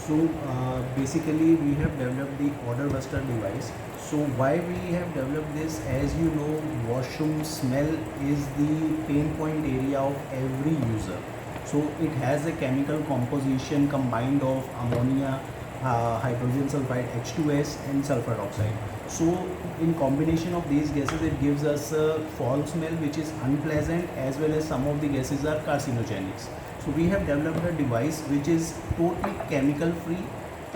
So basically we have developed the order buster device. So why we have developed this, as you know, washroom smell is the pain point area of every user. So it has a chemical composition combined of ammonia, hydrogen sulfide H2S and sulfur oxide. So in combination of these gases it gives us a foul smell which is unpleasant, as well as some of the gases are carcinogenics. So we have developed a device which is totally chemical free.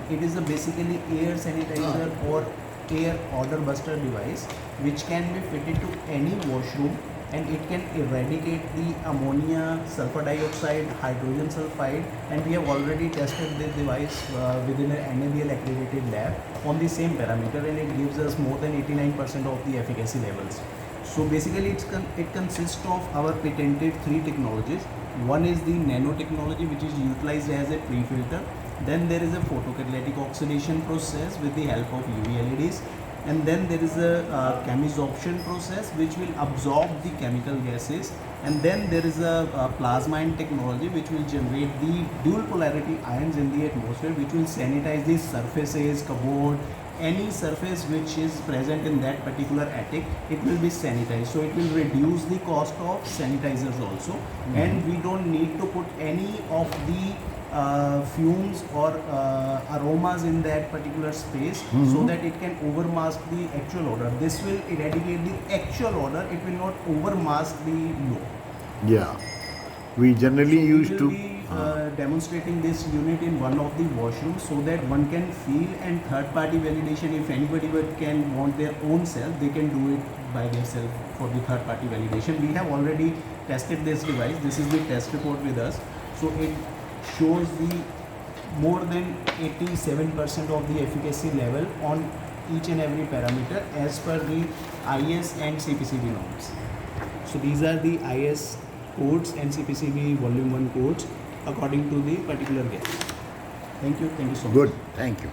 It is a basically air sanitizer or air odor buster device which can be fitted to any washroom, and it can eradicate the ammonia, sulfur dioxide, hydrogen sulfide, and we have already tested this device within an NABL accredited lab on the same parameter, and it gives us more than 89% of the efficacy levels. So basically it consists of our patented 3 technologies. One is the nanotechnology, which is utilized as a pre-filter. Then there is a photocatalytic oxidation process with the help of UV LEDs. And then there is a chemisorption process which will absorb the chemical gases. And then there is a plasma ion technology which will generate the dual polarity ions in the atmosphere, which will sanitize the surfaces, cupboard, any surface which is present in that particular attic. It will be sanitized, so it will reduce the cost of sanitizers also. And we don't need to put any of the fumes or aromas in that particular space, so that it can overmask the actual odor. This will eradicate the actual odor, it will not overmask the low. Yeah. We generally So used we to. will be demonstrating this unit in one of the washrooms, so that one can feel, and third party validation, if anybody can want their own self, they can do it by themselves for the third party validation. We have already tested this device. This is the test report with us. So it shows the more than 87% of the efficacy level on each and every parameter as per the IS and CPCB norms. So these are the IS codes and CPCB volume 1 codes according to the particular gas. Thank you so much. Good. Thank you.